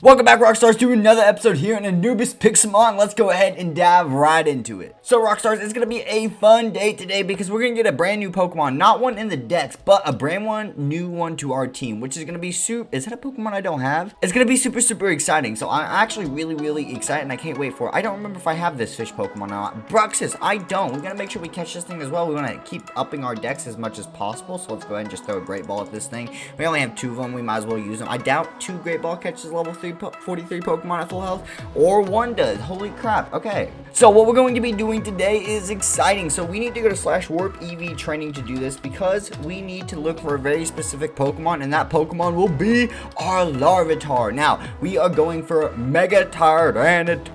Welcome back, Rockstars, to another episode here in Anubis Pixelmon. Let's go ahead and dive right into it. So, Rockstars, it's going to be a fun day today because we're going to get a brand new Pokemon. Not one in the decks, but a brand new one to our team, which is going to be super... Is that a Pokemon I don't have? It's going to be super exciting. So, I'm actually really excited and I can't wait for it. I don't remember if I have this fish Pokemon or not. Bruxus, I don't. We're going to make sure we catch this thing as well. We want to keep upping our decks as much as possible. So, let's go ahead and just throw a Great Ball at this thing. We only have 2 of them. We might as well use them. I doubt 2 Great Ball catches level 3 43 Pokemon at full health, or 1 does. Holy crap. Okay, so what we're going to be doing today is exciting. So we need to go to /warp EV training to do this because we need to look for a very specific Pokemon, and that Pokemon will be our Larvitar. Now we are going for Mega Tyranitar.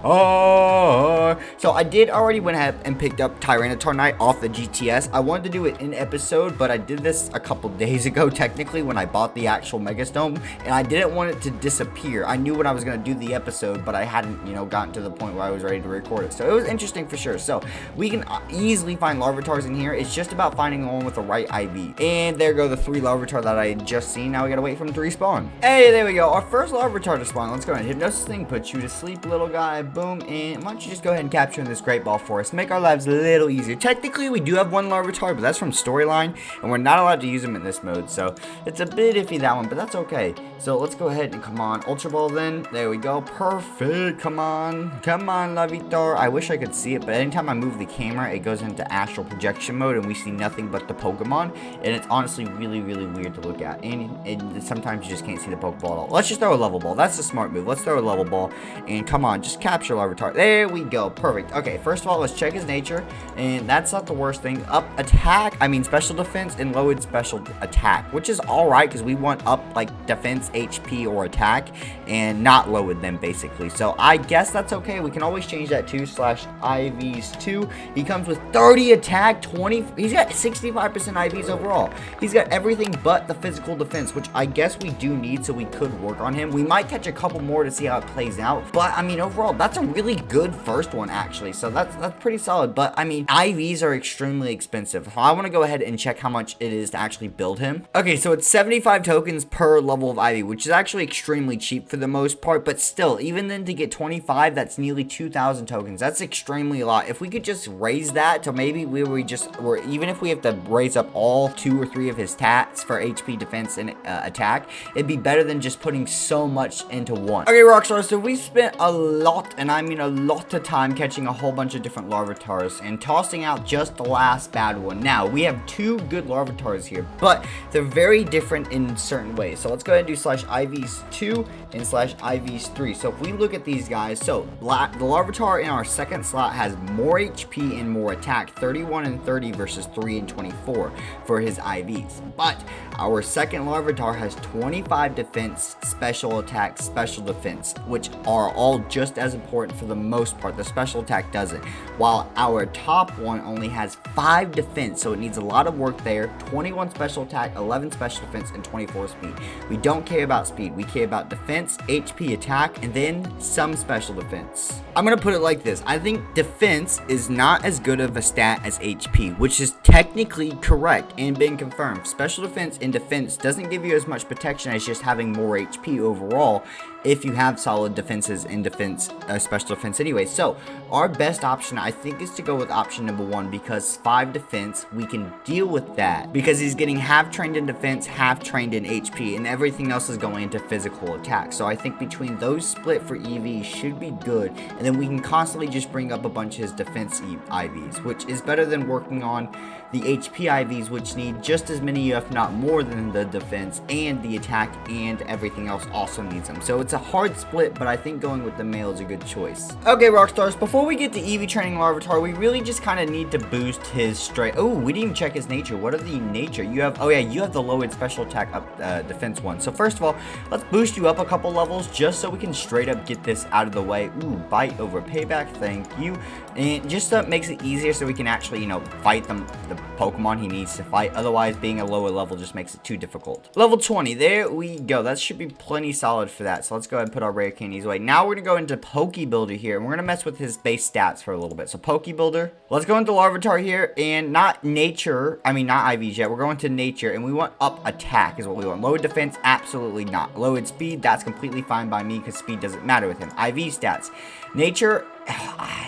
So I did already went ahead and picked up Tyranitar Night off the GTS. I wanted to do it in episode, but I did this a couple days ago technically when I bought the actual Megastone, and I didn't want it to disappear. I knew when I was going to do the episode, but I hadn't, gotten to the point where I was ready to record it. So it was interesting for sure. So we can easily find Larvitars in here. It's just about finding one with the right IV. And there go the 3 Larvitar that I had just seen. Now we gotta wait for them to respawn. Hey, there we go. Our first Larvitar to spawn. Let's go ahead. Hypnosis thing, put you to sleep, little guy. Boom. And why don't you just go ahead and capture this Great Ball for us? Make our lives a little easier. Technically, we do have 1 Larvitar, but that's from storyline, and we're not allowed to use them in this mode. So it's a bit iffy, that one, but that's okay. So let's go ahead and come on. Ultra Ball then. There we go. Perfect. Come on, Larvitar. I wish I could see it, but anytime I move the camera, it goes into astral projection mode, and we see nothing but the Pokemon, and it's honestly really weird to look at, and sometimes you just can't see the Pokeball at all. Let's just throw a level ball. That's the smart move. Let's throw a level ball, and come on, just capture Larvitar. There we go. Perfect. Okay, first of all, let's check his nature, and that's not the worst thing. Up attack, special defense, and lowered special attack, which is alright, because we want up, defense, HP, or attack, and not lowered them, basically. So I guess that's okay. We can always change that to /IVs 2. He comes with 30 attack, 20. He's got 65% IVs overall. He's got everything but the physical defense, which I guess we do need, so we could work on him. We might catch a couple more to see how it plays out, but overall, that's a really good first one, actually. So that's pretty solid. But IVs are extremely expensive. I want to go ahead and check how much it is to actually build him. Okay, so it's 75 tokens per level of IV, which is actually extremely cheap for the most part, but still, even then, to get 25, that's nearly 2,000 tokens. That's extremely a lot. If we could just raise that to maybe even if we have to raise up all 2 or 3 of his stats for HP, defense, and attack, it'd be better than just putting so much into one. Okay, Rockstar, so we spent a lot, and I mean a lot of time catching a whole bunch of different Larvitars and tossing out just the last bad one. Now, we have 2 good Larvitars here, but they're very different in certain ways. So let's go ahead and do /IVs 2 and /IVs 3. So if we look at these guys, so the Larvitar in our second slot has more HP and more attack, 31 and 30 versus 3 and 24 for his IVs. But our second Larvitar has 25 defense, special attack, special defense, which are all just as important for the most part. The special attack doesn't. While our top one only has 5 defense, so it needs a lot of work there. 21 special attack, 11 special defense, and 24 speed. We don't care about speed. We care about defense, HP, attack, and then some special defense. I'm gonna put it like this. I think defense is not as good of a stat as HP, which is technically correct and been confirmed. Special defense and defense doesn't give you as much protection as just having more HP overall if you have solid defenses in defense, special defense anyway. So our best option, I think, is to go with option number 1, because 5 defense, we can deal with that because he's getting half trained in defense, half trained in HP, and everything else is going into physical attack. So I think between those split for EV should be good, and then we can constantly just bring up a bunch of his defense IVs, which is better than working on the HP IVs, which need just as many, if not more, than the defense, and the attack and everything else also needs them. So it's a hard split, but I think going with the male is a good choice. Okay, Rockstars, before we get to EV training Larvitar, we really just kind of need to boost his straight. Oh, we didn't even check his nature. What are the nature? You have, oh yeah, you have the lowered special attack up defense one. So first of all, let's boost you up a couple levels just so we can straight up get this out of the way. Ooh, bite over payback, thank you. And just makes it easier so we can actually, fight the Pokemon he needs to fight. Otherwise, being a lower level just makes it too difficult. Level 20, there we go. That should be plenty solid for that. So let's let's go ahead and put our rare candies away. Now we're going to go into Poke Builder here, and we're going to mess with his base stats for a little bit. So Poke Builder, let's go into Larvitar here, and not IVs yet. We're going to nature, and we want up attack is what we want. Lowered defense, absolutely not. Lowered speed, that's completely fine by me because speed doesn't matter with him. IV stats, nature,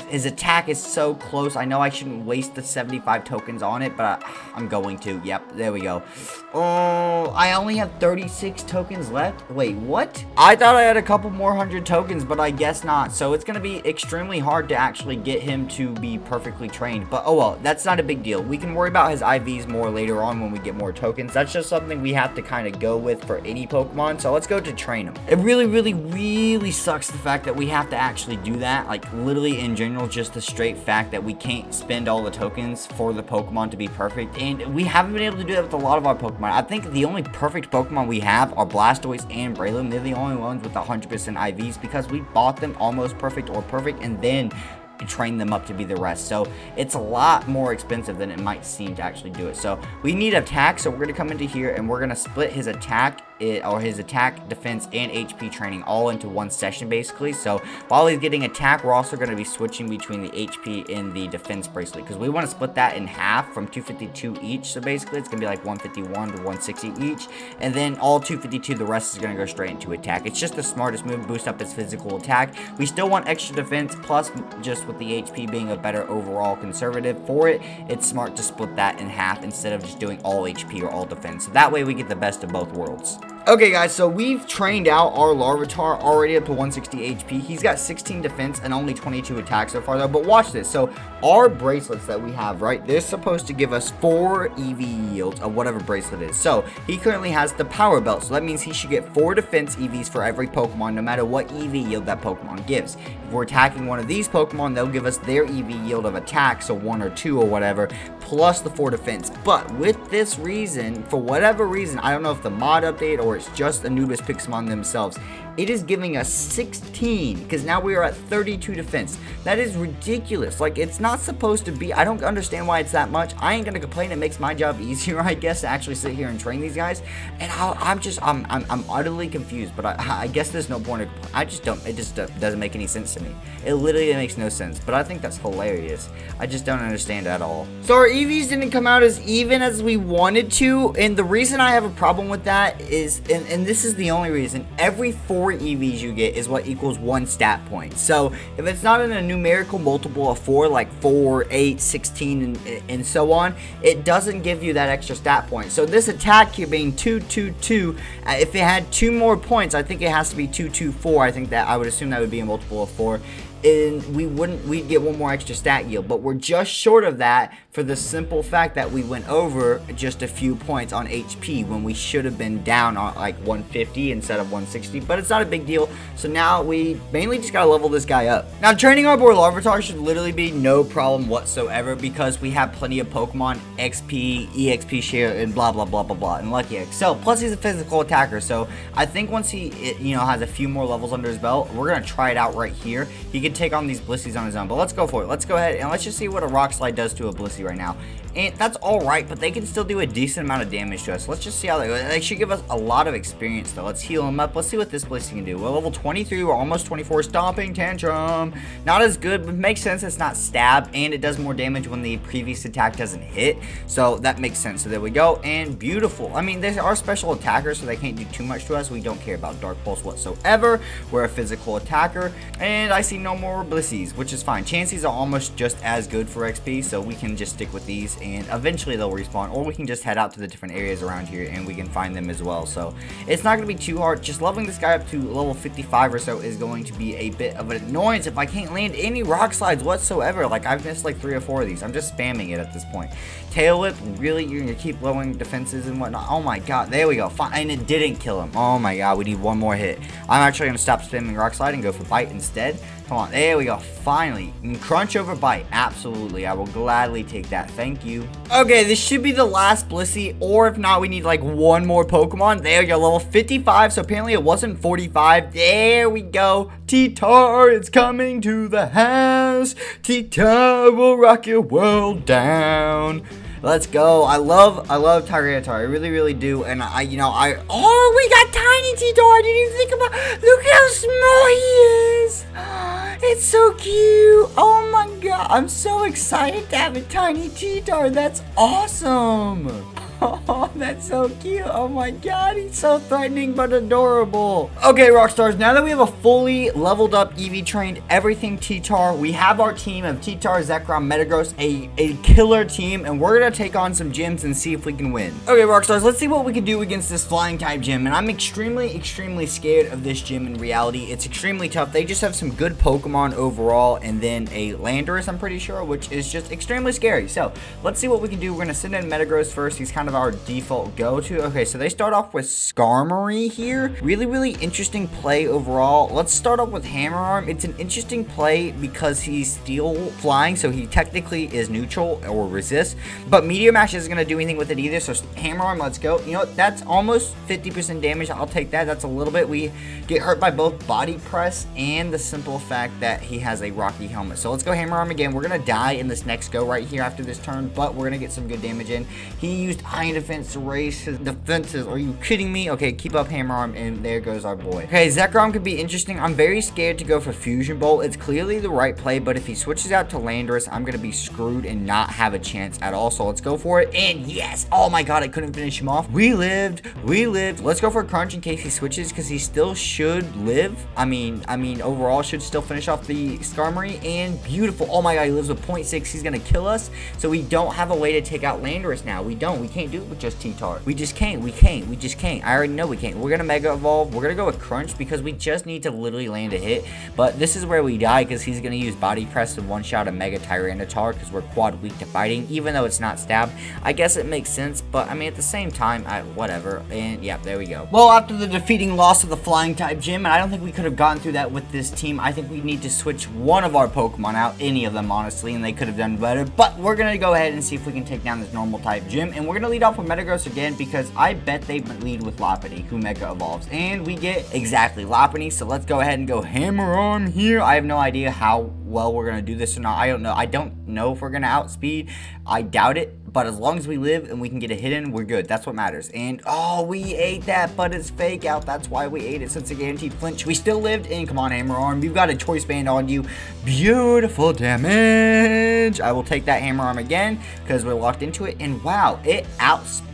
his attack is so close. I know I shouldn't waste the 75 tokens on it, but I'm going to. Yep, there we go. Oh, I only have 36 tokens left. Wait, what? I thought I had a couple more 100 tokens, but I guess not. So it's going to be extremely hard to actually get him to be perfectly trained. But oh well, that's not a big deal. We can worry about his IVs more later on when we get more tokens. That's just something we have to kind of go with for any Pokemon. So let's go to train him. It really sucks the fact that we have to actually do that. Like literally in general, just the straight fact that we can't spend all the tokens for the Pokemon to be perfect. And we haven't been able to do that with a lot of our Pokemon. I think the only perfect Pokemon we have are Blastoise and Breloom. They're the only ones with 100% IVs because we bought them almost perfect or perfect and then train them up to be the rest. So it's a lot more expensive than it might seem to actually do it. So we need attack, so we're going to come into here and we're going to split his attack his attack, defense, and HP training all into one session basically. So while he's getting attack, we're also going to be switching between the HP and the defense bracelet because we want to split that in half from 252 each. So basically it's going to be like 151 to 160 each, and then all 252, the rest is going to go straight into attack. It's just the smartest move, boost up his physical attack. We still want extra defense, plus just with the HP being a better overall conservative for it, it's smart to split that in half instead of just doing all HP or all defense. So that way we get the best of both worlds. Okay guys, so we've trained out our Larvitar already up to 160 HP. He's got 16 defense and only 22 attack so far though, but watch this. So our bracelets that we have, right, they're supposed to give us 4 EV yields of whatever bracelet is. So he currently has the power belt, so that means he should get 4 defense EVs for every Pokemon, no matter what EV yield that Pokemon gives. If we're attacking one of these Pokemon, they'll give us their EV yield of attack, so 1 or 2 or whatever, plus the 4 defense. But with this reason, for whatever reason, I don't know if the mod update or it's just Anubis Pixelmon themselves, it is giving us 16, because now we are at 32 defense. That is ridiculous. Like, it's not supposed to be. I don't understand why it's that much. I ain't gonna complain. It makes my job easier, I guess, to actually sit here and train these guys. And I'm utterly confused. But I guess there's no point of. I just don't. It just doesn't make any sense to me. It literally makes no sense. But I think that's hilarious. I just don't understand at all. So our EVs didn't come out as even as we wanted to, and the reason I have a problem with that is, and this is the only reason, every 4 EVs you get is what equals 1 stat point. So if it's not in a numerical multiple of 4, like 4, 8, 16, and so on, it doesn't give you that extra stat point. So this attack here being 222, if it had 2 more points, I think it has to be 224. I think that I would assume that would be a multiple of 4. And we'd get 1 more extra stat yield, but we're just short of that for the simple fact that we went over just a few points on HP when we should have been down on like 150 instead of 160, but it's not a big deal. So now we mainly just gotta level this guy up. Now training our boy Larvitar should literally be no problem whatsoever because we have plenty of Pokemon, XP, EXP share, and blah blah blah blah blah, and Lucky Excel. Plus he's a physical attacker, so I think once he has a few more levels under his belt, we're gonna try it out right here. He can take on these Blissies on his own, but let's go for it. Let's go ahead and let's just see what a Rock Slide does to a Blissey right now. And that's alright, but they can still do a decent amount of damage to us. Let's just see how they should give us a lot of experience though. Let's heal him up. Let's see what this Blissey can do. We're level 23, we're almost 24. Stomping Tantrum. Not as good, but makes sense. It's not stab, and it does more damage when the previous attack doesn't hit. So that makes sense. So there we go. And beautiful. I mean, they are special attackers, so they can't do too much to us. We don't care about Dark Pulse whatsoever. We're a physical attacker. And I see no more Blissies, which is fine. Chanseys are almost just as good for XP, so we can just stick with these, and eventually they'll respawn, or we can just head out to the different areas around here and we can find them as well. So it's not going to be too hard. Just leveling this guy up to level 55 or so is going to be a bit of an annoyance if I can't land any Rock Slides whatsoever. Like, I've missed like 3 or 4 of these. I'm just spamming it at this point. Tail Whip, really? You're going to keep lowering defenses and whatnot? Oh my god, there we go. Fine. And it didn't kill him. Oh my god, we need 1 more hit. I'm actually going to stop spamming Rock Slide and go for Bite instead. Come on, there we go. Finally. Crunch over bite. Absolutely. I will gladly take that. Thank you. Okay, this should be the last Blissey, or if not, we need like one more Pokemon. There we go, level 55. So apparently it wasn't 45. There we go. T-Tar is coming to the house. T-Tar will rock your world down. Let's go. I love Tyranitar. I really, really do. And oh, we got Tiny T-Tar. I didn't even think about, look how small he is. It's so cute. Oh my god. I'm so excited to have a Tiny T-Tar. That's awesome. Oh, that's so cute. Oh my god, he's so threatening but adorable. Okay, Rockstars, now that we have a fully leveled up EV trained everything T-Tar, we have our team of T-Tar, Zekrom, Metagross, a killer team, and we're gonna take on some gyms and see if we can win. Okay, Rockstars, let's see what we can do against this flying type gym, and I'm extremely scared of this gym in reality. It's extremely tough. They just have some good Pokemon overall, and then a Landorus, I'm pretty sure, which is just extremely scary. So, let's see what we can do. We're gonna send in Metagross first. He's kind of our default go-to. Okay, so they start off with Skarmory here. Really interesting play overall. Let's start off with Hammer Arm. It's an interesting play because he's steel flying, so he technically is neutral or resist, but Meteor Mash isn't going to do anything with it either. So Hammer Arm, let's go. You know what, that's almost 50% damage. I'll take that. That's a little bit. We get hurt by both Body Press and the simple fact that he has a Rocky Helmet. So let's go Hammer Arm again. We're going to die in this next go right here after this turn, but we're going to get some good damage in. He used Iron Defense to raise his defenses. Are you kidding me? Okay, keep up Hammer Arm, and there goes our boy. Okay, Zekrom could be interesting. I'm very scared to go for Fusion Bolt. It's clearly the right play, but if he switches out to Landorus, I'm gonna be screwed and not have a chance at all. So let's go for it, and yes! Oh my god, I couldn't finish him off. We lived. Let's go for a Crunch in case he switches, because he still should live. I mean, overall should still finish off the Skarmory, and beautiful. Oh my god, he lives with 0.6. He's gonna kill us, so we don't have a way to take out Landorus now. We can't do it with just T-Tar. We just can't. I already know we can't. We're gonna Mega Evolve. We're gonna go with Crunch because we just need to literally land a hit, but this is where we die because he's gonna use Body Press to one-shot a Mega Tyranitar because we're quad weak to fighting, even though it's not stab. I guess it makes sense, but I mean, at the same time, whatever. And yeah, there we go. Well, after the defeating loss of the flying type gym, and I don't think we could have gotten through that with this team. I think we need to switch one of our Pokemon out, any of them honestly, and they could have done better, but we're gonna go ahead and see if we can take down this normal type gym, and we're gonna lead off with Metagross again because I bet they lead with Lopunny, who Mega Evolves, and we get exactly Lopunny. So let's go ahead and go Hammer Arm here. I have no idea how well we're gonna do this or not. I don't know if we're gonna outspeed. I doubt it, but as long as we live and we can get a hit in, we're good. That's what matters. And oh, we ate that, but it's fake out. That's why we ate it, since it's a guaranteed flinch. We still lived, and come on, Hammer Arm, you've got a choice band on you. Beautiful damage. I will take that Hammer Arm again because we're locked into it, and wow, it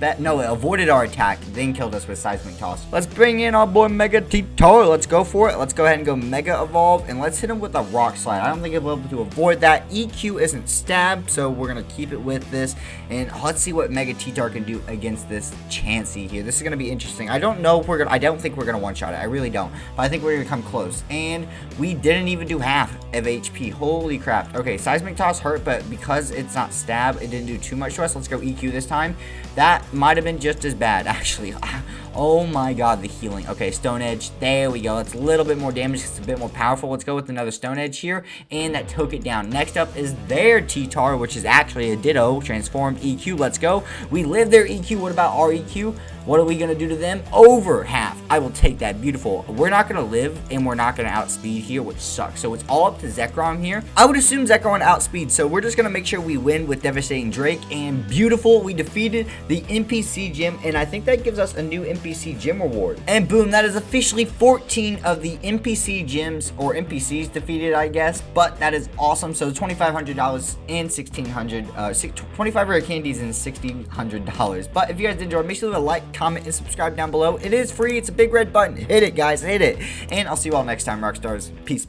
it avoided our attack, then killed us with Seismic Toss. Let's bring in our boy Mega T-Tar. Let's go for it. Let's go ahead and go Mega Evolve, and let's hit him with a Rock Slide. I don't think he'll be able to avoid that. EQ isn't stab, so we're gonna keep it with this, and let's see what Mega T-Tar can do against this Chansey here. This is gonna be interesting. I don't know if we're gonna, I don't think we're gonna one-shot it. I really don't, but I think we're gonna come close, and we didn't even do half of HP. Holy crap. Okay, Seismic Toss hurt, but because it's not stab, it didn't do too much to us. Let's go EQ this time. That might have been just as bad, actually. Oh my god, the healing. Okay, Stone Edge. There we go. It's a little bit more damage. It's a bit more powerful. Let's go with another Stone Edge here, and that took it down. Next up is their T-Tar, which is actually a Ditto transformed. EQ. Let's go. We live their EQ. What about our EQ? What are we going to do to them? Over half. I will take that. Beautiful. We're not going to live, and we're not going to outspeed here, which sucks. So it's all up to Zekrom here. I would assume Zekrom outspeed, so we're just going to make sure we win with Devastating Drake, and beautiful. We defeated the NPC gym, and I think that gives us a new NPC gym reward. And boom, that is officially 14 of the NPC gyms, or NPCs defeated, I guess, but that is awesome. So $2,500 and $1,600, 25 rare candies and $1,600. But if you guys did enjoy, make sure to leave a like, comment, and subscribe down below. It is free. It's a big red button. Hit it, guys. Hit it. And I'll see you all next time, Rockstars. Peace.